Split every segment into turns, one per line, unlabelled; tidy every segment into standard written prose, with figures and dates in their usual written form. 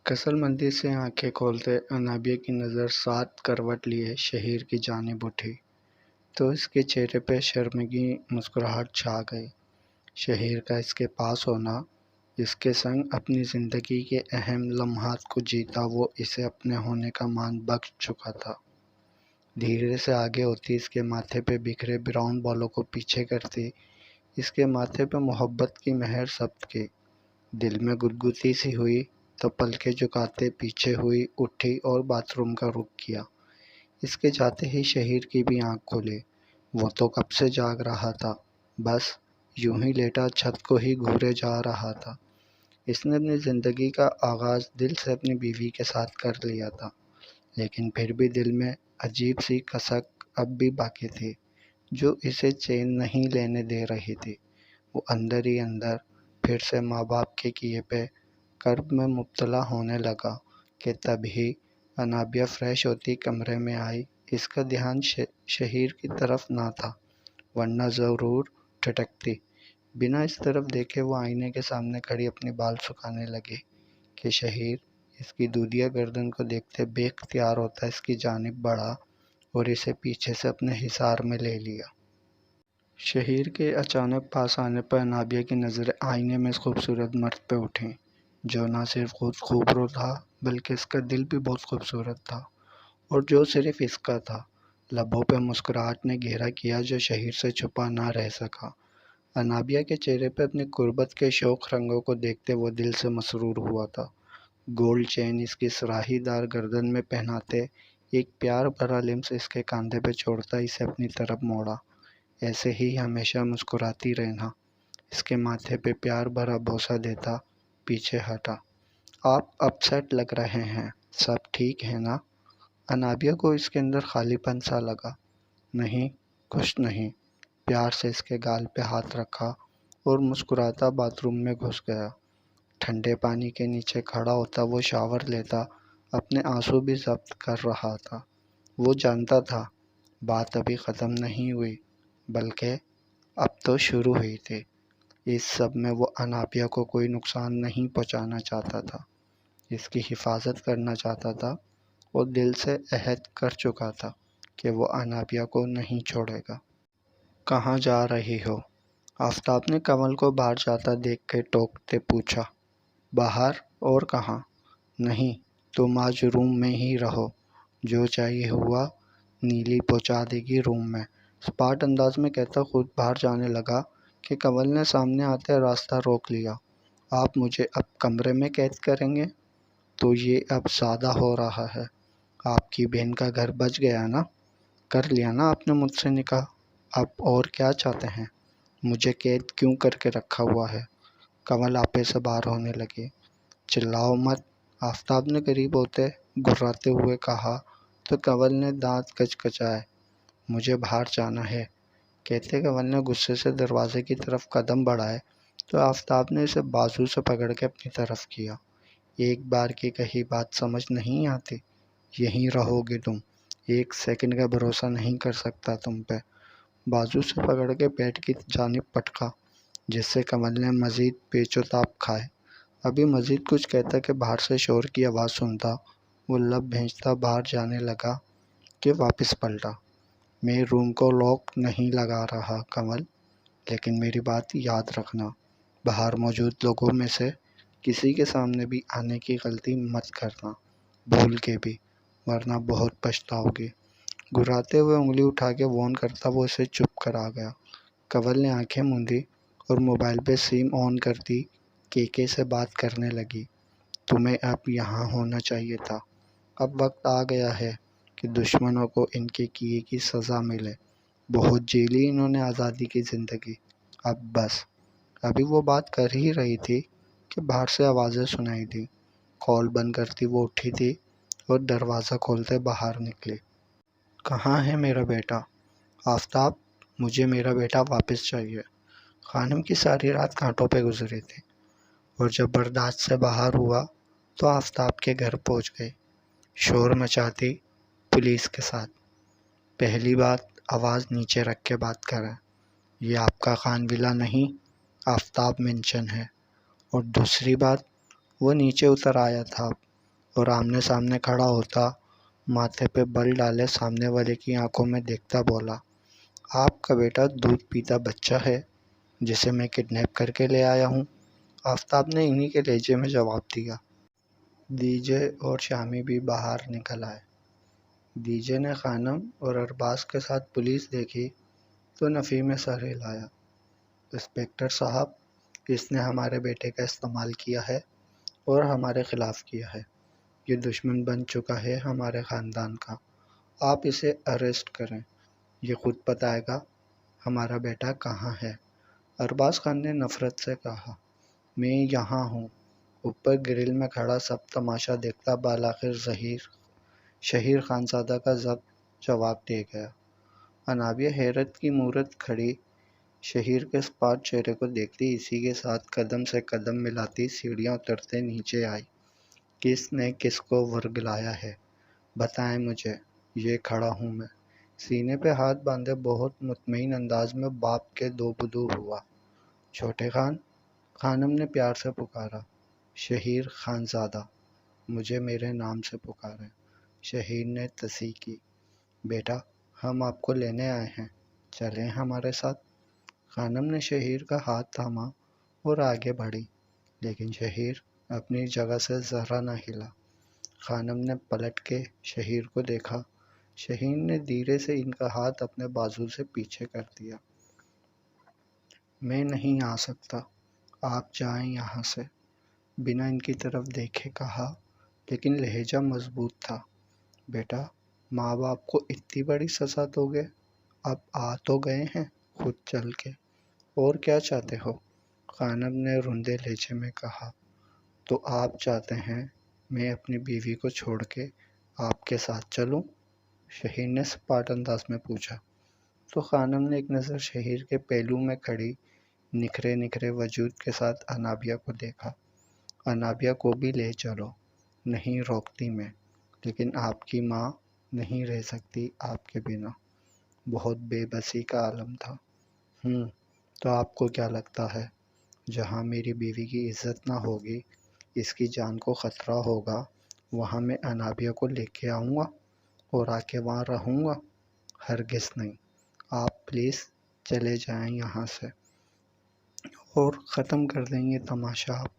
کسل مندی سے آنکھیں کھولتے انابیہ کی نظر 7 کروٹ لیے شہیر کی جانب اٹھی تو اس کے چہرے پہ شرمگی مسکراہٹ چھا گئی۔ شہیر کا اس کے پاس ہونا، اس کے سنگ اپنی زندگی کے اہم لمحات کو جیتا وہ اسے اپنے ہونے کا مان بخش چکا تھا۔ دھیرے سے آگے ہوتی، اس کے ماتھے پہ بکھرے براؤن بالوں کو پیچھے کرتی، اس کے ماتھے پہ محبت کی مہر ثبت کی۔ دل میں گدگدی سی ہوئی تو پلکیں جھکاتے پیچھے ہوئی اٹھی اور باتھ روم کا رخ کیا۔ اس کے جاتے ہی شہیر کی بھی آنکھ کھلی۔ وہ تو کب سے جاگ رہا تھا، بس یوں ہی لیٹا چھت کو ہی گھورے جا رہا تھا۔ اس نے اپنی زندگی کا آغاز دل سے اپنی بیوی کے ساتھ کر لیا تھا، لیکن پھر بھی دل میں عجیب سی کسک اب بھی باقی تھی جو اسے چین نہیں لینے دے رہی تھی۔ وہ اندر ہی اندر پھر سے ماں باپ کے کیے پہ کرب میں مبتلا ہونے لگا کہ تبھی انابیہ فریش ہوتی کمرے میں آئی۔ اس کا دھیان شہیر کی طرف نہ تھا، ورنہ ضرور ٹھٹکتی۔ بنا اس طرف دیکھے وہ آئینے کے سامنے کھڑی اپنے بال سکھانے لگی کہ شہیر اس کی دودھیا گردن کو دیکھتے بے اختیار ہوتا اس کی جانب بڑھا اور اسے پیچھے سے اپنے حصار میں لے لیا۔ شہیر کے اچانک پاس آنے پر انابیہ کی نظریں آئینے میں اس خوبصورت مرد پہ اٹھیں جو نہ صرف خود خوبرو تھا بلکہ اس کا دل بھی بہت خوبصورت تھا، اور جو صرف اس کا تھا۔ لبوں پہ مسکراہٹ نے گھیرا کیا جو شہیر سے چھپا نہ رہ سکا۔ انابیہ کے چہرے پہ اپنی قربت کے شوخ رنگوں کو دیکھتے وہ دل سے مسرور ہوا تھا۔ گولڈ چین اس کی سراہی دار گردن میں پہناتے ایک پیار بھرا لمس اس کے کاندھے پہ چھوڑتا اسے اپنی طرف موڑا۔ ایسے ہی ہمیشہ مسکراتی رہنا، اس کے ماتھے پہ پیار بھرا بوسہ دیتا پیچھے ہٹا۔ آپ اپ سیٹ لگ رہے ہیں، سب ٹھیک ہے نا؟ انابیہ کو اس کے اندر خالی پن سا لگا۔ نہیں، کچھ نہیں۔ پیار سے اس کے گال پہ ہاتھ رکھا اور مسکراتا باتھ روم میں گھس گیا۔ ٹھنڈے پانی کے نیچے کھڑا ہوتا وہ شاور لیتا، اپنے آنسو بھی ضبط کر رہا تھا۔ وہ جانتا تھا بات ابھی ختم نہیں ہوئی بلکہ اب تو شروع ہوئی تھی۔ اس سب میں وہ انابیہ کو کوئی نقصان نہیں پہنچانا چاہتا تھا، اس کی حفاظت کرنا چاہتا تھا اور دل سے عہد کر چکا تھا کہ وہ انابیہ کو نہیں چھوڑے گا۔ کہاں جا رہی ہو؟ آفتاب نے کنول کو باہر جاتا دیکھ کے ٹوکتے پوچھا۔ باہر اور کہاں؟ نہیں، تم آج روم میں ہی رہو، جو چاہیے ہوا نیلی پہنچا دے گی روم میں، سپاٹ انداز میں کہتا خود باہر جانے لگا کہ کنول نے سامنے آتے راستہ روک لیا۔ آپ مجھے اب کمرے میں قید کریں گے؟ تو یہ اب زیادہ ہو رہا ہے۔ آپ کی بہن کا گھر بچ گیا نا؟ کر لیا نا آپ نے مجھ سے نکاح، اب اور کیا چاہتے ہیں؟ مجھے قید کیوں کر کے رکھا ہوا ہے؟ کنول آپے سے باہر ہونے لگی۔ چلاؤ مت، آفتاب نے قریب ہوتے گھراتے ہوئے کہا تو کنول نے دانت کچکچائے۔ مجھے باہر جانا ہے، کہتے کنول نے غصے سے دروازے کی طرف قدم بڑھائے تو آفتاب نے اسے بازو سے پکڑ کے اپنی طرف کیا۔ ایک بار کی کہی بات سمجھ نہیں آتی؟ یہیں رہو گے تم، ایک سیکنڈ کا بھروسہ نہیں کر سکتا تم پہ۔ بازو سے پکڑ کے پیٹ کی جانب پٹکا جس سے کنول نے مزید پیچ و تاب کھائے۔ ابھی مزید کچھ کہتا کہ باہر سے شور کی آواز سنتا وہ لب بھینچتا باہر جانے لگا کہ واپس پلٹا۔ میں روم کو لاک نہیں لگا رہا کنول، لیکن میری بات یاد رکھنا، باہر موجود لوگوں میں سے کسی کے سامنے بھی آنے کی غلطی مت کرنا، بھول کے بھی، ورنہ بہت پچھتاؤ گی۔ گھراتے ہوئے انگلی اٹھا کے وارن کرتا وہ اسے چپ کرا گیا۔ کنول نے آنکھیں موندی اور موبائل پہ سیم آن کرتی کیکے سے بات کرنے لگی۔ تمہیں اب یہاں ہونا چاہیے تھا، اب وقت آ گیا ہے کہ دشمنوں کو ان کے کیے کی سزا ملے۔ بہت جیلی انہوں نے آزادی کی زندگی، اب بس۔ ابھی وہ بات کر ہی رہی تھی کہ باہر سے آوازیں سنائی دی۔ کال بند کرتی وہ اٹھی تھی اور دروازہ کھولتے باہر نکلی۔ کہاں ہے میرا بیٹا؟ آفتاب، مجھے میرا بیٹا واپس چاہیے۔ خانم کی ساری رات کانٹوں پہ گزری تھی اور جب برداشت سے باہر ہوا تو آفتاب کے گھر پہنچ گئی، شور مچاتی پولیس کے ساتھ۔ پہلی بات، آواز نیچے رکھ کے بات کریں، یہ آپ کا خان ولا نہیں، آفتاب مینشن ہے۔ اور دوسری بات، وہ نیچے اتر آیا تھا اور آمنے سامنے کھڑا ہوتا، ماتھے پہ بل ڈالے سامنے والے کی آنکھوں میں دیکھتا بولا، آپ کا بیٹا دودھ پیتا بچہ ہے جسے میں کڈنیپ کر کے لے آیا ہوں۔ آفتاب نے انہی کے لہجے میں جواب دیا۔ ڈی جے اور شامی بھی باہر نکل آئے۔ ڈی جے نے خانم اور ارباز کے ساتھ پولیس دیکھی تو نفی میں سر ہلایا۔ انسپکٹر صاحب، اس نے ہمارے بیٹے کا استعمال کیا ہے اور ہمارے خلاف کیا ہے۔ یہ دشمن بن چکا ہے ہمارے خاندان کا۔ آپ اسے اریسٹ کریں، یہ خود بتائے گا ہمارا بیٹا کہاں ہے۔ ارباز خان نے نفرت سے کہا، میں یہاں ہوں۔ اوپر گرل میں کھڑا سب تماشا دیکھتا بالآخر شہیر خانزادہ کا ضبط جواب دے گیا۔ انابیہ حیرت کی مورت کھڑی شہیر کے اسپاٹ چہرے کو دیکھتی اسی کے ساتھ قدم سے قدم ملاتی سیڑھیاں اترتے نیچے آئی۔ کس نے کس کو ورگلایا ہے؟ بتائیں مجھے، یہ کھڑا ہوں میں۔ سینے پہ ہاتھ باندھے بہت مطمئن انداز میں باپ کے دو بدو ہوا۔ چھوٹے خان، خانم نے پیار سے پکارا۔ شہیر خانزادہ، مجھے میرے نام سے پکاریں۔ شہیر نے تصحیح کی۔ بیٹا، ہم آپ کو لینے آئے ہیں، چلیں ہمارے ساتھ۔ خانم نے شہیر کا ہاتھ تھاما اور آگے بڑھی، لیکن شہیر اپنی جگہ سے ذرا نہ ہلا۔ خانم نے پلٹ کے شہیر کو دیکھا۔ شہیر نے دھیرے سے ان کا ہاتھ اپنے بازو سے پیچھے کر دیا۔ میں نہیں آ سکتا، آپ جائیں یہاں سے، بنا ان کی طرف دیکھے کہا، لیکن لہجہ مضبوط تھا۔ بیٹا، ماں باپ کو اتنی بڑی سزا دو گے؟ اب آ تو گئے ہیں خود چل کے، اور کیا چاہتے ہو؟ خانم نے روندے لہجے میں کہا۔ تو آپ چاہتے ہیں میں اپنی بیوی کو چھوڑ کے آپ کے ساتھ چلوں؟ شہیر نے سپاٹ انداز میں پوچھا۔ تو خانم نے ایک نظر شہیر کے پہلو میں کھڑی نکھرے نکھرے وجود کے ساتھ انابیہ کو دیکھا۔ انابیہ کو بھی لے چلو، نہیں روکتی میں، لیکن آپ کی ماں نہیں رہ سکتی آپ کے بنا۔ بہت بے بسی کا عالم تھا۔ تو آپ کو کیا لگتا ہے جہاں میری بیوی کی عزت نہ ہوگی، اس کی جان کو خطرہ ہوگا، وہاں میں انابیہ کو لے کے آؤں گا اور آ کے وہاں رہوں گا؟ ہرگز نہیں۔ آپ پلیز چلے جائیں یہاں سے اور ختم کر دیں یہ تماشا آپ۔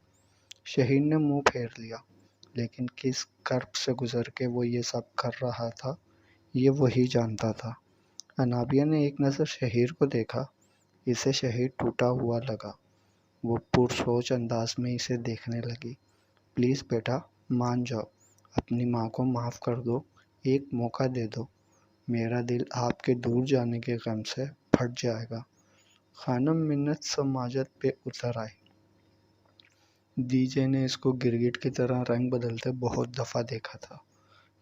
شہیر نے منہ پھیر لیا، لیکن کس کرب سے گزر کے وہ یہ سب کر رہا تھا یہ وہی جانتا تھا۔ انابیہ نے ایک نظر شہیر کو دیکھا۔ اسے شہیر ٹوٹا ہوا لگا۔ وہ پرسوچ انداز میں اسے دیکھنے لگی۔ پلیز بیٹا، مان جاؤ، اپنی ماں کو معاف کر دو، ایک موقع دے دو، میرا دل آپ کے دور جانے کے غم سے پھٹ جائے گا۔ خانم منت سماجت پہ اتر آئی۔ ڈی جے نے اس کو گرگٹ کی طرح رنگ بدلتے بہت دفعہ دیکھا تھا،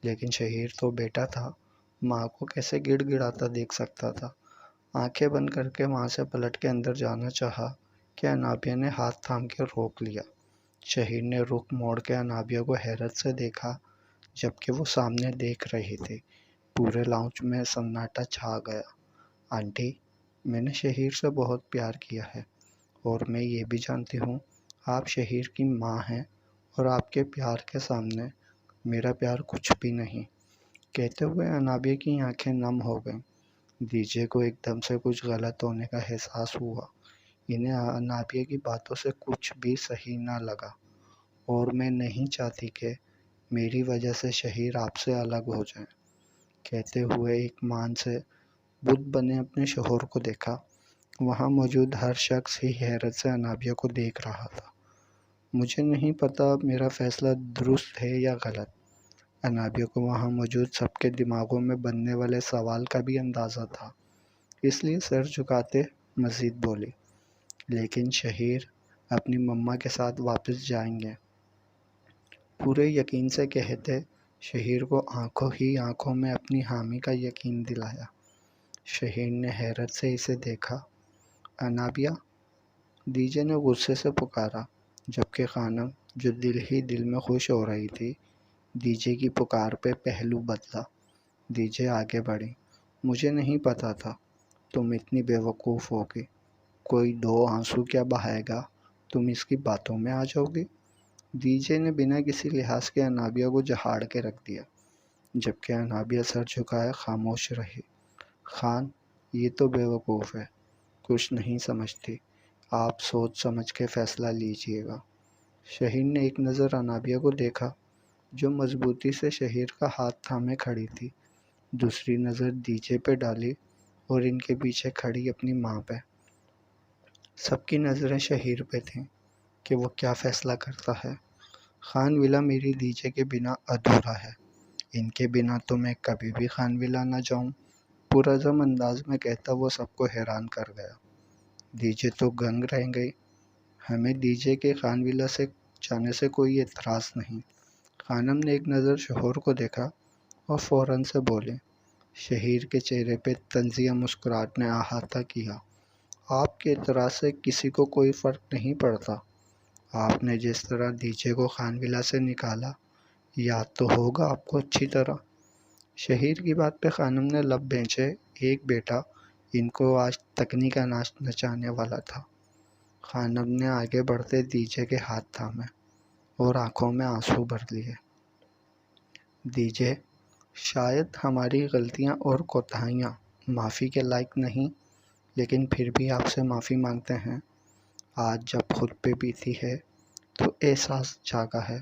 لیکن شہیر تو بیٹا تھا، ماں کو کیسے گڑ گڑاتا دیکھ سکتا تھا۔ آنکھیں بند کر کے وہاں سے پلٹ کے اندر جانا چاہا کہ انابیہ نے ہاتھ تھام کے روک لیا۔ شہیر نے رخ موڑ کے انابیہ کو حیرت سے دیکھا، جبکہ وہ سامنے دیکھ رہی تھی۔ پورے لاؤنج میں سناٹا چھا گیا۔ آنٹی، میں نے شہیر سے بہت پیار کیا ہے، اور میں یہ بھی جانتی ہوں آپ شہیر کی ماں ہیں، اور آپ کے پیار کے سامنے میرا پیار کچھ بھی نہیں۔ کہتے ہوئے انابیہ کی آنکھیں نم ہو گئیں۔ ڈی جے کو ایک دم سے کچھ غلط ہونے کا احساس ہوا۔ انہیں انابیہ کی باتوں سے کچھ بھی صحیح نہ لگا، اور میں نہیں چاہتی کہ میری وجہ سے شہیر آپ سے الگ ہو جائیں۔ کہتے ہوئے ایک مان سے بت بنے اپنے شوہر کو دیکھا۔ وہاں موجود ہر شخص ہی حیرت سے انابیہ کو دیکھ رہا تھا۔ مجھے نہیں پتا میرا فیصلہ درست ہے یا غلط۔ انابیہ کو وہاں موجود سب کے دماغوں میں بننے والے سوال کا بھی اندازہ تھا، اس لیے سر جھکاتے مزید بولی، لیکن شہیر اپنی مما کے ساتھ واپس جائیں گے۔ پورے یقین سے کہتے شہیر کو آنکھوں ہی آنکھوں میں اپنی حامی کا یقین دلایا۔ شہیر نے حیرت سے اسے دیکھا۔ انابیہ، ڈی جے نے غصے سے پکارا، جبکہ خانم جو دل ہی دل میں خوش ہو رہی تھی، ڈی جے کی پکار پہ پہلو بدلا۔ ڈی جے آگے بڑھی۔ مجھے نہیں پتا تھا تم اتنی بے وقوف ہوگی۔ کوئی دو آنسو کیا بہائے گا، تم اس کی باتوں میں آ جاؤ گی۔ دیجے نے بنا کسی لحاظ کے انابیہ کو جہاڑ کے رکھ دیا، جبکہ انابیہ سر جھکائے خاموش رہی۔ خان، یہ تو بیوقوف ہے، کچھ نہیں سمجھتی، آپ سوچ سمجھ کے فیصلہ لیجئے گا۔ شہیر نے ایک نظر انابیہ کو دیکھا جو مضبوطی سے شہیر کا ہاتھ تھامے کھڑی تھی، دوسری نظر دیجے پہ ڈالی اور ان کے پیچھے کھڑی اپنی ماں پہ۔ سب کی نظریں شہیر پہ تھیں کہ وہ کیا فیصلہ کرتا ہے۔ خان ولا میری دیجے کے بنا ادھورا ہے، ان کے بنا تو میں کبھی بھی خان ولا نہ جاؤں، پرعزم انداز میں کہتا وہ سب کو حیران کر گیا۔ دیجے تو گنگ رہ گئی۔ ہمیں دیجے کے خان ولا سے جانے سے کوئی اعتراض نہیں۔ خانم نے ایک نظر شوہر کو دیکھا اور فوراً سے بولے۔ شہیر کے چہرے پہ طنزیہ مسکراہٹ نے احاطہ کیا۔ آپ کے اعتراض سے کسی کو کوئی فرق نہیں پڑتا۔ آپ نے جس طرح دیجے کو خان ولا سے نکالا، یاد تو ہوگا آپ کو اچھی طرح۔ شہیر کی بات پہ خانم نے لب بھینچے، ایک بیٹا ان کو آج تکنی کا ناچ نچانے والا تھا۔ خانم نے آگے بڑھتے دیجے کے ہاتھ تھامے اور آنکھوں میں آنسو بھر لیے۔ دیجے، شاید ہماری غلطیاں اور کوتاہیاں معافی کے لائق نہیں، لیکن پھر بھی آپ سے معافی مانگتے ہیں۔ آج جب خود پہ بیتی ہے تو احساس جاگا ہے۔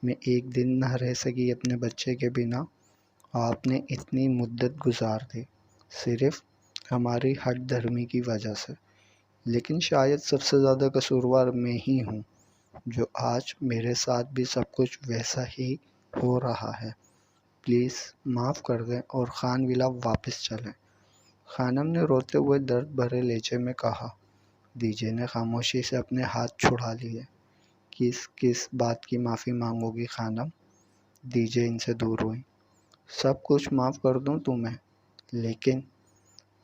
میں ایک دن نہ رہ سکی اپنے بچے کے بنا، آپ نے اتنی مدت گزار دی صرف ہماری ہٹ دھرمی کی وجہ سے، لیکن شاید سب سے زیادہ قصوروار میں ہی ہوں، جو آج میرے ساتھ بھی سب کچھ ویسا ہی ہو رہا ہے۔ پلیز معاف کر دیں اور خان ولا واپس چلیں۔ خانم نے روتے ہوئے درد بھرے لہجے میں کہا۔ دیجے نے خاموشی سے اپنے ہاتھ چھڑا لیے۔ کس بات کی معافی مانگو گی خانم؟ دیجے ان سے دور ہوئی۔ سب کچھ معاف کر دوں تمہیں، لیکن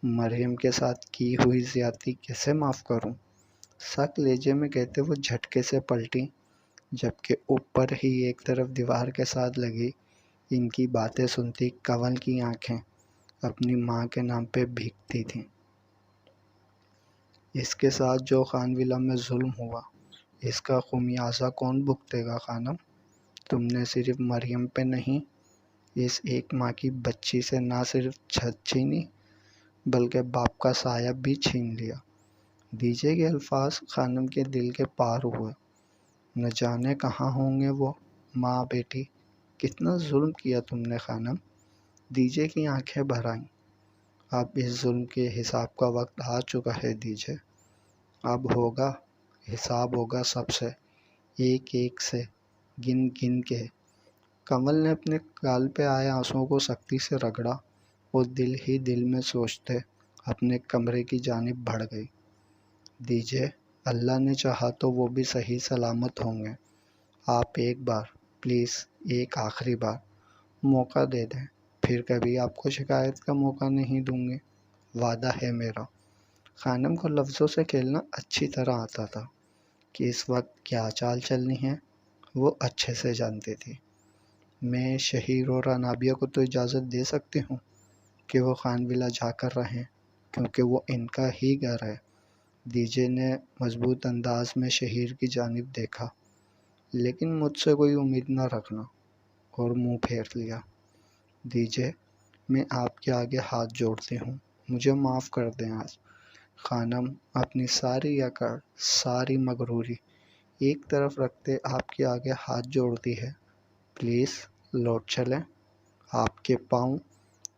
مریم کے ساتھ کی ہوئی زیادتی کیسے معاف کروں؟ سخت لہجے میں کہتے وہ جھٹکے سے پلٹی، جبکہ اوپر ہی ایک طرف دیوار کے ساتھ لگی ان کی باتیں سنتی کنول کی آنکھیں اپنی ماں کے نام پہ بھیگتی تھیں۔ اس کے ساتھ جو خان ولا میں ظلم ہوا، اس کا خمیازہ کون بھگتے گا خانم؟ تم نے صرف مریم پہ نہیں، اس ایک ماں کی بچی سے نہ صرف چھت چھینی بلکہ باپ کا سایہ بھی چھین لیا۔ دیجے کے الفاظ خانم کے دل کے پار ہوئے۔ نہ جانے کہاں ہوں گے وہ ماں بیٹی، کتنا ظلم کیا تم نے خانم۔ دیجے کی آنکھیں بھر آئیں۔ اب اس ظلم کے حساب کا وقت آ چکا ہے دیجے، اب ہوگا حساب، ہوگا سب سے، ایک ایک سے گن گن کے۔ کنول نے اپنے گال پہ آئے آنسوؤں کو سختی سے رگڑا اور دل ہی دل میں سوچتے اپنے کمرے کی جانب بڑھ گئی۔ دیجے، اللہ نے چاہا تو وہ بھی صحیح سلامت ہوں گے۔ آپ ایک بار، پلیز ایک آخری بار موقع دے دیں، پھر کبھی آپ کو شکایت کا موقع نہیں دوں گے، وعدہ ہے میرا۔ خانم کو لفظوں سے کھیلنا اچھی طرح آتا تھا کہ اس وقت کیا چال چلنی ہے وہ اچھے سے جانتی تھی۔ میں شہیر اور انابیہ کو تو اجازت دے سکتی ہوں کہ وہ خان ولا جا کر رہیں، کیونکہ وہ ان کا ہی گھر ہے۔ دیجے نے مضبوط انداز میں شہیر کی جانب دیکھا۔ لیکن مجھ سے کوئی امید نہ رکھنا، اور منہ پھیر لیا۔ دیجے، میں آپ کے آگے ہاتھ جوڑتی ہوں، مجھے معاف کر دیں آج۔ خانم اپنی ساری اکڑ، ساری مغروری ایک طرف رکھتے آپ کے آگے ہاتھ جوڑتی ہے۔ پلیز لوٹ چلیں، آپ کے پاؤں۔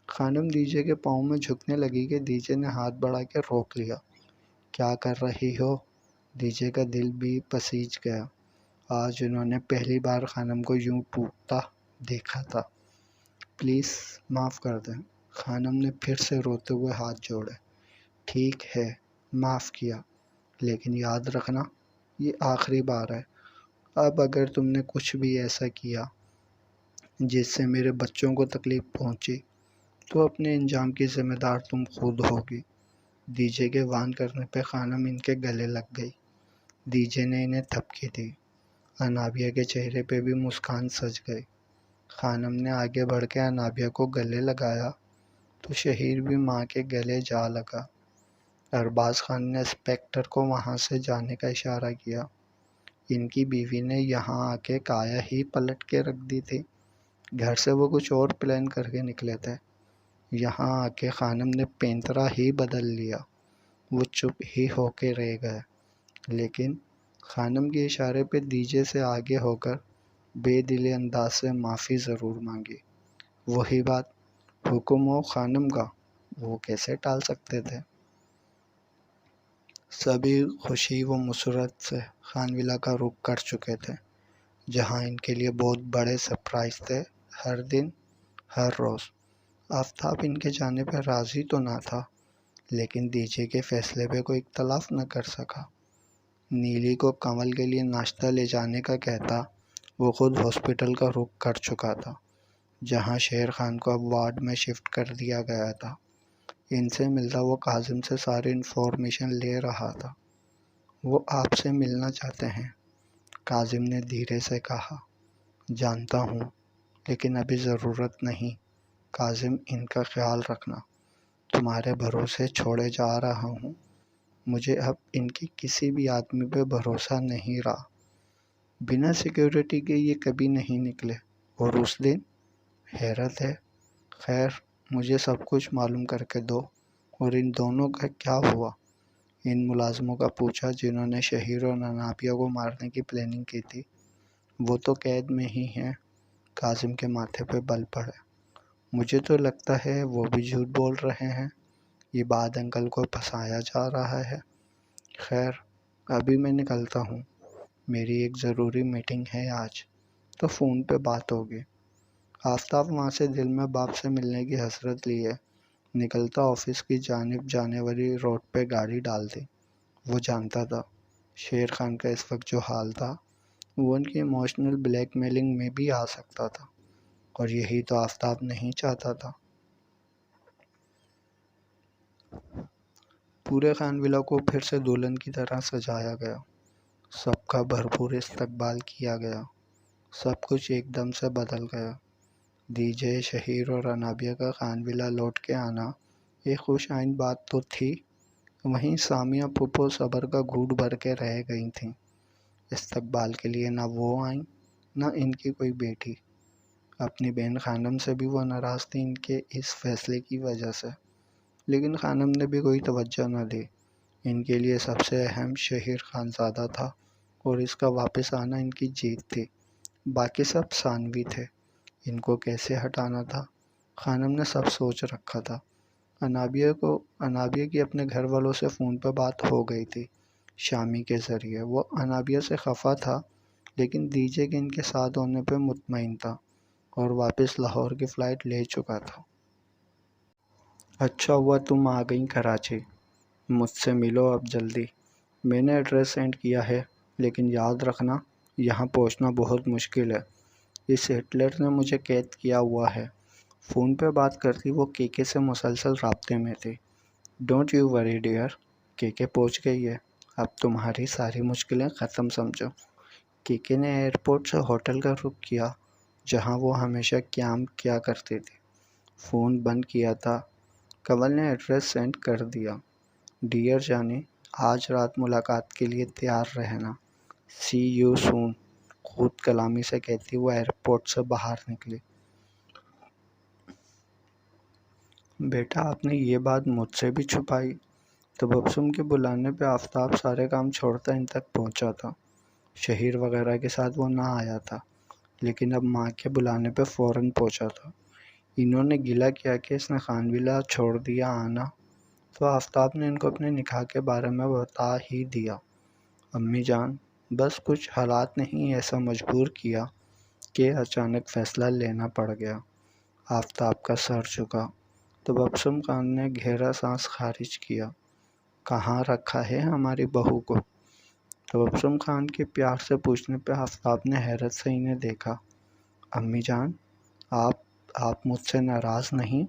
خانم دیجے کے پاؤں میں جھکنے لگی کہ دیجے نے ہاتھ بڑھا کے روک لیا۔ کیا کر رہی ہو؟ دیجے کا دل بھی پسیج گیا۔ آج انہوں نے پہلی بار خانم کو یوں ٹوٹتا دیکھا تھا۔ پلیز معاف کر دیں۔ خانم نے پھر سے روتے ہوئے ہاتھ جوڑے۔ ٹھیک ہے، معاف کیا، لیکن یاد رکھنا یہ آخری بار ہے۔ اب اگر تم نے کچھ بھی ایسا کیا جس سے میرے بچوں کو تکلیف پہنچی تو اپنے انجام کی ذمہ دار تم خود ہوگی۔ دیجے کے وان کرنے پہ خانم ان کے گلے لگ گئی۔ دیجے نے انہیں تھپکی دی۔ انابیہ کے چہرے پہ بھی مسکان سج گئی۔ خانم نے آگے بڑھ کے انابیہ کو گلے لگایا تو شہیر بھی ماں کے گلے جا لگا۔ ارباز خان نے انسپکٹر کو وہاں سے جانے کا اشارہ کیا۔ ان کی بیوی نے یہاں آ کے کایا ہی پلٹ کے رکھ دی تھی۔ گھر سے وہ کچھ اور پلان کر کے نکلے تھے، یہاں آ کے خانم نے پینترا ہی بدل لیا۔ وہ چپ ہی ہو کے رہ گئے، لیکن خانم کے اشارے پہ دیجے سے آگے ہو کر بے دلی انداز سے معافی ضرور مانگی۔ وہی بات، حکم ہو خانم کا، وہ کیسے ٹال سکتے تھے؟ سبھی خوشی و مسرت سے خان ولا کا رخ کر چکے تھے، جہاں ان کے لیے بہت بڑے سرپرائز تھے۔ ہر دن، ہر روز آفتاب ان کے جانے پہ راضی تو نہ تھا، لیکن دیجے کے فیصلے پہ کوئی اختلاف نہ کر سکا۔ نیلی کو کنول کے لیے ناشتہ لے جانے کا کہتا، وہ خود ہاسپٹل کا رخ کر چکا تھا، جہاں شیر خان کو اب وارڈ میں شفٹ کر دیا گیا تھا۔ ان سے ملتا وہ کاظم سے ساری انفارمیشن لے رہا تھا۔ وہ آپ سے ملنا چاہتے ہیں، کاظم نے دھیرے سے کہا۔ جانتا ہوں، لیکن ابھی ضرورت نہیں۔ کاظم، ان کا خیال رکھنا، تمہارے بھروسے چھوڑے جا رہا ہوں۔ مجھے اب ان کی کسی بھی آدمی پہ بھروسہ نہیں رہا۔ بنا سیکیورٹی کے یہ کبھی نہیں نکلے، اور اس دن حیرت ہے۔ خیر، مجھے سب کچھ معلوم کر کے دو۔ اور ان دونوں کا کیا ہوا؟ ان ملازموں کا پوچھا جنہوں نے شہیر اور انابیہ کو مارنے کی پلاننگ کی تھی۔ وہ تو قید میں ہی ہیں۔ کاظم کے ماتھے پہ بل پڑے۔ مجھے تو لگتا ہے وہ بھی جھوٹ بول رہے ہیں، یہ بات انکل کو پھنسایا جا رہا ہے۔ خیر، ابھی میں نکلتا ہوں، میری ایک ضروری میٹنگ ہے آج، تو فون پہ بات ہوگی۔ آفتاب وہاں سے دل میں باپ سے ملنے کی حسرت لیے نکلتا آفس کی جانب جانے والی روڈ پہ گاڑی ڈال دی۔ وہ جانتا تھا شیر خان کا اس وقت جو حال تھا، وہ ان کی ایموشنل بلیک میلنگ میں بھی آ سکتا تھا، اور یہی تو آفتاب نہیں چاہتا تھا۔ پورے خان ولا کو پھر سے دلہن کی طرح سجایا گیا، سب کا بھرپور استقبال کیا گیا۔ سب کچھ ایک دم سے بدل گیا۔ دیجے، شہیر اور انابیہ کا خان ولا لوٹ کے آنا ایک خوش آئند بات تو تھی، وہیں سامیہ پھوپھو صبر کا گھوٹ بھر کے رہ گئی تھیں۔ استقبال کے لیے نہ وہ آئیں، نہ ان کی کوئی بیٹی۔ اپنی بہن خانم سے بھی وہ ناراض تھی ان کے اس فیصلے کی وجہ سے، لیکن خانم نے بھی کوئی توجہ نہ دی۔ ان کے لیے سب سے اہم شہیر خانزادہ تھا، اور اس کا واپس آنا ان کی جیت تھی۔ باقی سب ثانوی تھے، ان کو کیسے ہٹانا تھا، خانم نے سب سوچ رکھا تھا۔ انابیہ کی اپنے گھر والوں سے فون پہ بات ہو گئی تھی، شامی کے ذریعے۔ وہ انابیہ سے خفا تھا، لیکن دیجے کہ ان کے ساتھ ہونے پہ مطمئن تھا، اور واپس لاہور کی فلائٹ لے چکا تھا۔ اچھا ہوا تم آ گئیں کراچی، مجھ سے ملو اب جلدی۔ میں نے ایڈریس سینڈ کیا ہے، لیکن یاد رکھنا یہاں پہنچنا بہت مشکل ہے۔ اس ہٹلر نے مجھے قید کیا ہوا ہے۔ فون پہ بات کرتی وہ کیکے سے مسلسل رابطے میں تھی۔ ڈونٹ یو وری ڈیئر، کیکے پہنچ گئی ہے، اب تمہاری ساری مشکلیں ختم سمجھو۔ کیکے نے ایئرپورٹ سے ہوٹل کا رخ کیا، جہاں وہ ہمیشہ قیام کیا کرتی تھی۔ فون بند کیا تھا۔ کنول نے ایڈریس سینڈ کر دیا۔ ڈیئر جانی، آج رات ملاقات کے لیے تیار رہنا۔ سی یو سون، خود کلامی سے کہتی وہ ایئرپورٹ سے باہر نکلی۔ بیٹا، آپ نے یہ بات مجھ سے بھی چھپائی؟ تبسم کے بلانے پہ آفتاب سارے کام چھوڑتا ان تک پہنچا تھا۔ شہیر وغیرہ کے ساتھ وہ نہ آیا تھا، لیکن اب ماں کے بلانے پہ فوراً پہنچا تھا۔ انہوں نے گلہ کیا کہ اس نے خان ولا چھوڑ دیا آنا، تو آفتاب نے ان کو اپنے نکاح کے بارے میں بتا ہی دیا۔ امی جان، بس کچھ حالات نے ہی ایسا مجبور کیا کہ اچانک فیصلہ لینا پڑ گیا۔ آفتاب کا سر جھکا۔ تبسم خان نے گہرا سانس خارج کیا۔ کہاں رکھا ہے ہماری بہو کو؟ تبسم خان کے پیار سے پوچھنے پہ آفتاب نے حیرت سے انہیں دیکھا۔ امی جان، آپ مجھ سے ناراض نہیں؟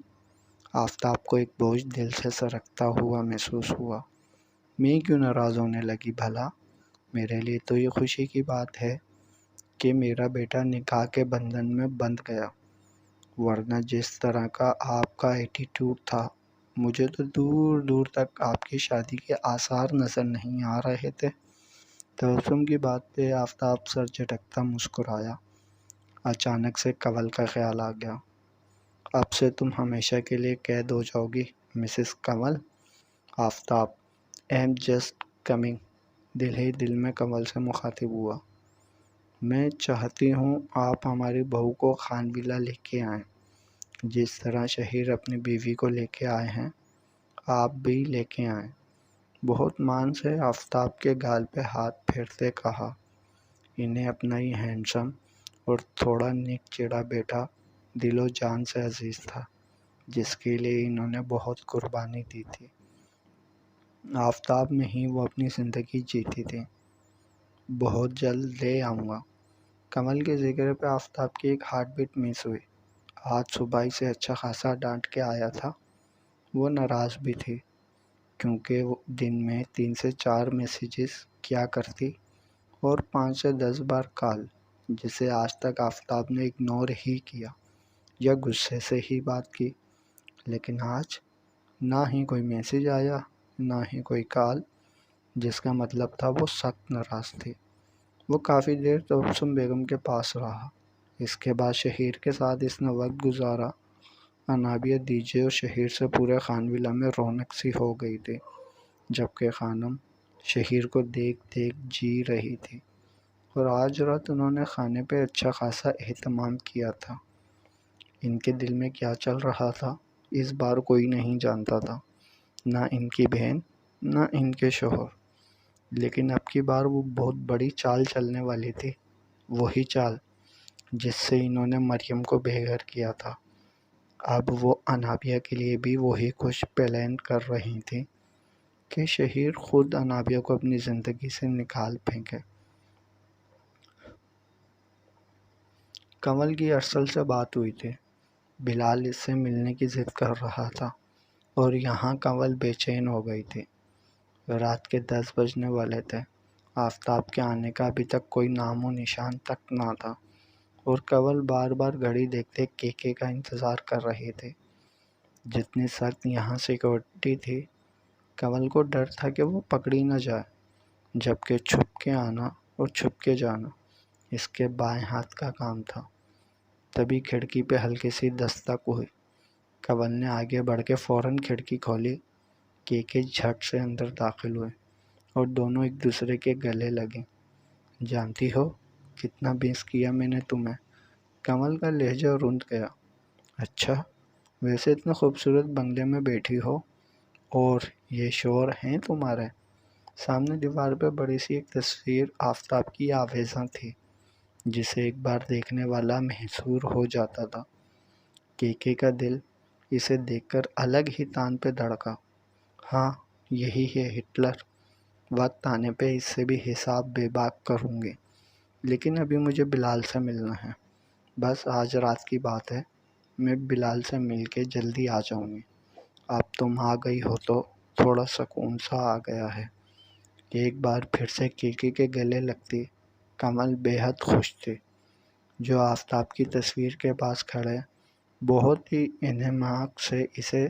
آفتاب کو ایک بوجھ دل سے سرکتا ہوا محسوس ہوا۔ میں کیوں ناراض ہونے لگی بھلا؟ میرے لیے تو یہ خوشی کی بات ہے کہ میرا بیٹا نکاح کے بندھن میں بندھ گیا، ورنہ جس طرح کا آپ کا ایٹیٹیوڈ تھا، مجھے تو دور دور تک آپ کی شادی کے آثار نظر نہیں آ رہے تھے۔ تبسم کی بات پہ آفتاب سر جھٹکتا مسکرایا۔ اچانک سے کنول کا خیال آ گیا۔ اب سے تم ہمیشہ کے لیے قید ہو جاؤ گی Mrs Kanwal. Aftab am just coming دل ہی دل میں کنول سے مخاطب ہوا۔ میں چاہتی ہوں آپ ہماری بہو کو خان ویلا لے کے آئیں۔ جس طرح شہیر اپنی بیوی کو لے کے آئے ہیں آپ بھی لے کے آئیں۔ بہت مان سے آفتاب کے گال پہ ہاتھ پھیرتے کہا۔ انہیں اپنا یہ ہینڈسم اور تھوڑا نیک چڑھا بیٹا دل و جان سے عزیز تھا، جس کے لیے انہوں نے بہت قربانی دی تھی۔ آفتاب میں ہی وہ اپنی زندگی جیتی تھی۔ بہت جلد لے آؤں گا۔ کنول کے ذکر پہ آفتاب کی ایک ہارٹ بیٹ مس ہوئی۔ آج صبح ہی سے اچھا خاصا ڈانٹ کے آیا تھا۔ وہ ناراض بھی تھی کیونکہ وہ دن میں 3 سے 4 میسیجز کیا کرتی اور 5 سے 10 بار کال، جسے آج تک آفتاب نے اگنور ہی کیا یا غصے سے ہی بات کی۔ لیکن آج نہ ہی کوئی میسیج آیا نہ ہی کوئی کال، جس کا مطلب تھا وہ سخت ناراض تھی۔ وہ کافی دیر تبسم بیگم کے پاس رہا۔ اس کے بعد شہیر کے ساتھ اس نے وقت گزارا۔ انابیہ دیجے اور شہیر سے پورے خان ویلا میں رونق سی ہو گئی تھی، جبکہ خانم شہیر کو دیکھ دیکھ جی رہی تھی، اور آج رات انہوں نے کھانے پہ اچھا خاصا اہتمام کیا تھا۔ ان کے دل میں کیا چل رہا تھا اس بار کوئی نہیں جانتا تھا، نہ ان کی بہن نہ ان کے شوہر۔ لیکن اب کی بار وہ بہت بڑی چال چلنے والی تھی، وہی چال جس سے انہوں نے مریم کو بے گھر کیا تھا۔ اب وہ انابیہ کے لیے بھی وہی کچھ پلان کر رہی تھی کہ شہیر خود انابیہ کو اپنی زندگی سے نکال پھینکے۔ کنول کی ارسل سے بات ہوئی تھی۔ بلال اس سے ملنے کی ضد کر رہا تھا اور یہاں کنول بے چین ہو گئی تھی۔ رات کے 10 بجنے والے تھے۔ آفتاب کے آنے کا ابھی تک کوئی نام و نشان تک نہ تھا، اور کنول بار بار گھڑی دیکھتے کیکے کا انتظار کر رہی تھی۔ جتنی سخت یہاں سیکورٹی تھی، کنول کو ڈر تھا کہ وہ پکڑی نہ جائے، جبکہ چھپ کے آنا اور چھپ کے جانا اس کے بائیں ہاتھ کا کام تھا۔ تبھی کھڑکی پہ ہلکی سی دستک ہوئی۔ کنول نے آگے بڑھ کے فوراً کھڑکی کھولی۔ کیکے جھٹ سے اندر داخل ہوئے اور دونوں ایک دوسرے کے گلے لگے۔ جانتی ہو کتنا مس کیا میں نے تمہیں؟ کنول کا لہجہ رند گیا۔ اچھا، ویسے اتنے خوبصورت بنگلے میں بیٹھی ہو اور یہ شور ہیں تمہارے؟ سامنے دیوار پہ بڑی سی ایک تصویر آفتاب کی آویزاں تھی، جسے ایک بار دیکھنے والا محصور ہو جاتا تھا۔ کیکے کا دل اسے دیکھ کر الگ ہی تان پہ دھڑکا۔ ہاں، یہی ہے ہٹلر۔ وقت آنے پہ اس سے بھی حساب بے باک کروں گی، لیکن ابھی مجھے بلال سے ملنا ہے۔ بس آج رات کی بات ہے، میں بلال سے مل کے جلدی آ جاؤں گی۔ اب تم آ گئی ہو تو تھوڑا سکون سا آ گیا ہے۔ ایک بار پھر سے کیکے کے گلے لگتی کنول بے حد خوش تھی، جو آفتاب کی تصویر کے پاس کھڑے بہت ہی انہماک سے اسے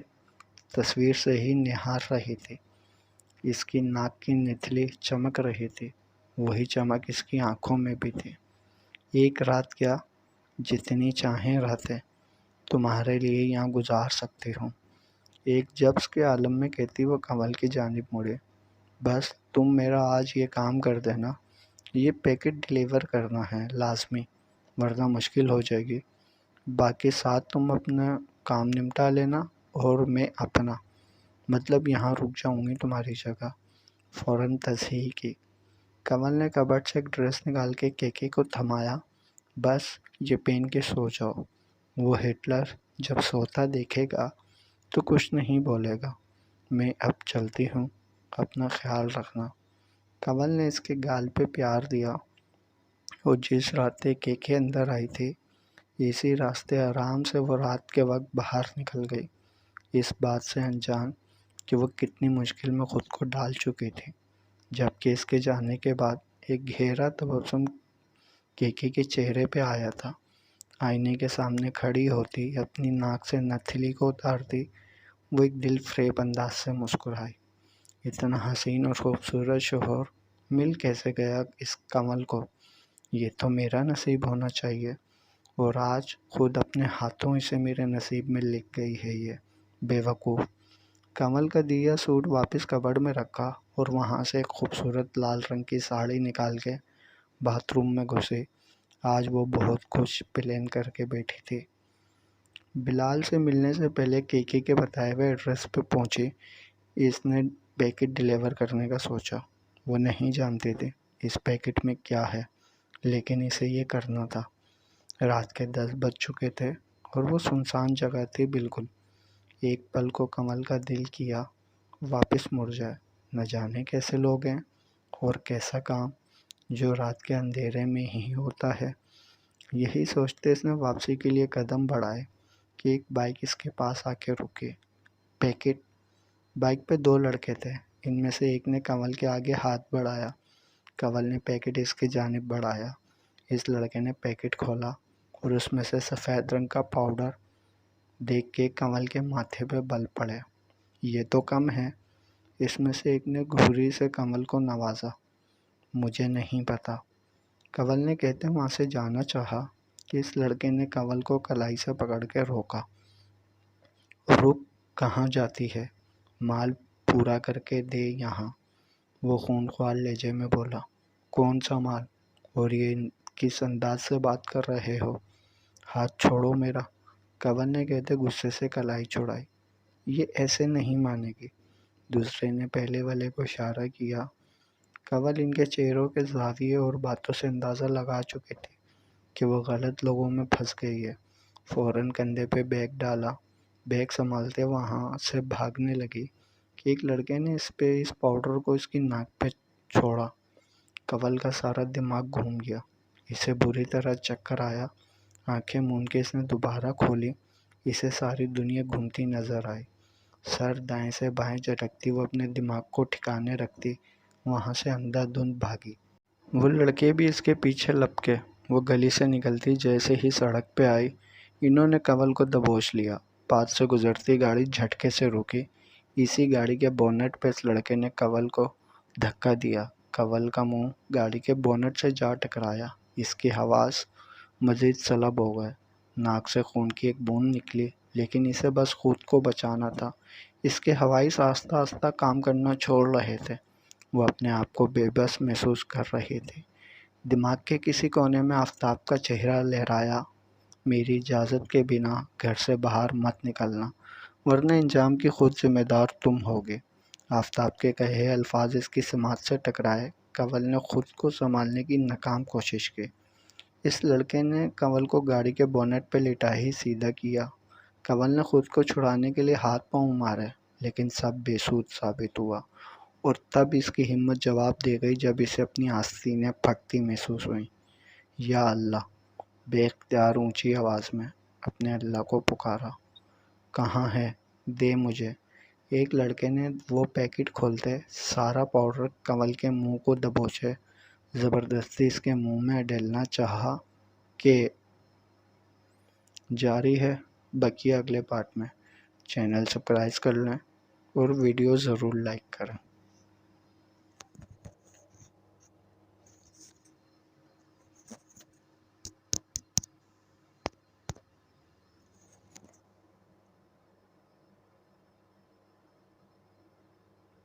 تصویر سے ہی نہار رہی تھی۔ اس کی ناک کی نتھلی چمک رہی تھی، وہی چمک اس کی آنکھوں میں بھی تھی۔ ایک رات کیا، جتنی چاہیں رہتے تمہارے لیے یہاں گزار سکتی ہوں، ایک جبس کے عالم میں کہتی وہ کنول کی جانب مڑی۔ بس تم میرا آج یہ کام کر دینا، یہ پیکٹ ڈیلیور کرنا ہے لازمی، ورنہ مشکل ہو جائے گی۔ باقی ساتھ تم اپنا کام نمٹا لینا اور میں اپنا، مطلب یہاں رک جاؤں گی تمہاری جگہ۔ فوراً تصحیح کی۔ کنول نے کبرٹ سے ایک ڈریس نکال کے کیکے کو تھمایا۔ بس یہ پہن کے سو جاؤ، وہ ہٹلر جب سوتا دیکھے گا تو کچھ نہیں بولے گا۔ میں اب چلتی ہوں، اپنا خیال رکھنا۔ کنول نے اس کے گال پہ پیار دیا، اور جس راستے کیکے اندر آئی تھی اسی راستے آرام سے وہ رات کے وقت باہر نکل گئی، اس بات سے انجان کہ وہ کتنی مشکل میں خود کو ڈال چکی تھی۔ جبکہ اس کے جانے کے بعد ایک گہرا تبسم کیکے کے چہرے پہ آیا تھا۔ آئینے کے سامنے کھڑی ہوتی، اپنی ناک سے نتھلی کو اتارتی، وہ ایک دل فریب انداز سے مسکرائی۔ اتنا حسین اور خوبصورت شوہر مل کیسے گیا اس کمل کو؟ یہ تو میرا نصیب ہونا چاہیے، اور آج خود اپنے ہاتھوں اسے میرے نصیب میں لکھ گئی ہے یہ بیوقوف۔ کمل کا دیا سوٹ واپس کبڑ میں رکھا اور وہاں سے ایک خوبصورت لال رنگ کی ساڑی نکال کے باتھ روم میں گھسی۔ آج وہ بہت خوش پلان کر کے بیٹھی تھی۔ بلال سے ملنے سے پہلے کیکی کے بتائے ہوئے ایڈریس پہ پہنچی۔ اس نے پیکٹ ڈیلیور کرنے کا سوچا۔ وہ نہیں جانتی تھی اس پیکٹ میں کیا ہے، لیکن اسے یہ کرنا تھا۔ رات کے 10 بج چکے تھے اور وہ سنسان جگہ تھی بالکل۔ ایک پل کو کمل کا دل کیا واپس مڑ جائے۔ نہ جانے کیسے لوگ ہیں اور کیسا کام جو رات کے اندھیرے میں ہی ہوتا ہے۔ یہی سوچتے اس نے واپسی کے لیے قدم بڑھائے کہ ایک بائک اس کے پاس آ کے رکی۔ پیکٹ۔ بائک پہ 2 لڑکے تھے۔ ان میں سے ایک نے کمل کے آگے ہاتھ بڑھایا۔ کمل نے پیکٹ اس کی جانب بڑھایا۔ اس لڑکے نے پیکٹ کھولا اور اس میں سے سفید رنگ کا پاؤڈر دیکھ کے کمل کے ماتھے پہ بل پڑے۔ یہ تو کم ہے۔ اس میں سے ایک نے گھوری سے کمل کو نوازا۔ مجھے نہیں پتا، کمل نے کہتے وہاں سے جانا چاہا کہ اس لڑکے نے کمل کو کلائی سے پکڑ کے روکا۔ رک، کہاں جاتی ہے؟ مال پورا کر کے دے یہاں، وہ خونخوار لہجے میں بولا۔ کون سا مال؟ اور یہ کس انداز سے بات کر رہے ہو؟ ہاتھ چھوڑو میرا، کمل نے کہتے غصے سے کلائی چھڑائی۔ یہ ایسے نہیں مانے گی، دوسرے نے پہلے والے کو اشارہ کیا۔ کمل ان کے چہروں کے زاویے اور باتوں سے اندازہ لگا چکے تھے کہ وہ غلط لوگوں میں پھنس گئی ہے۔ فوراً کندھے پہ بیگ ڈالا۔ بیگ سنبھالتے وہاں سے بھاگنے لگی کہ ایک لڑکے نے اس پاؤڈر کو اس کی ناک پہ چھوڑا۔ کمل کا سارا دماغ گھوم گیا۔ اسے بری طرح چکر آیا۔ آنکھیں موند کے اس نے دوبارہ کھولی۔ اسے ساری دنیا گھومتی نظر آئی۔ سر دائیں سے بائیں جھٹکتی وہ اپنے دماغ کو ٹھکانے رکھتی وہاں سے اندھا دھند بھاگی۔ وہ لڑکے بھی اس کے پیچھے لپکے۔ وہ گلی سے نکلتی جیسے ہی سڑک پہ آئی، انہوں نے کمل کو دبوچ لیا۔ پاس سے گزرتی گاڑی جھٹکے سے رکی۔ اسی گاڑی کے بونٹ پہ اس لڑکے نے کمل کو دھکا دیا۔ کمل کا منہ گاڑی کے بونٹ سے جا ٹکرایا۔ اس کی حواس مزید سلب ہو گئے۔ ناک سے خون کی ایک بوند نکلی، لیکن اسے بس خود کو بچانا تھا۔ اس کے حواس آہستہ آہستہ کام کرنا چھوڑ رہے تھے۔ وہ اپنے آپ کو بے بس محسوس کر رہی تھی۔ دماغ کے کسی کونے میں آفتاب کا چہرہ لہرایا۔ میری اجازت کے بنا گھر سے باہر مت نکلنا، ورنہ انجام کی خود ذمہ دار تم ہوگے۔ آفتاب کے کہے الفاظ اس کی سماعت سے ٹکرائے۔ کمل نے خود کو سنبھالنے کی ناکام کوشش کی۔ اس لڑکے نے کمل کو گاڑی کے بونٹ پہ لٹا ہی سیدھا کیا۔ کمل نے خود کو چھڑانے کے لیے ہاتھ پاؤں مارے، لیکن سب بے سود ثابت ہوا، اور تب اس کی ہمت جواب دے گئی جب اسے اپنی آستینیں پھٹتی محسوس ہوئیں۔ یا اللہ! بے اختیار اونچی آواز میں اپنے اللہ کو پکارا۔ کہاں ہے؟ دے مجھے۔ ایک لڑکے نے وہ پیکٹ کھولتے سارا پاؤڈر کمل کے منہ کو دبوچے زبردستی اس کے منہ میں ڈالنا چاہا کہ جاری ہے۔ بقیہ اگلے پارٹ میں۔ چینل سبسکرائب کر لیں اور ویڈیو ضرور لائک کریں۔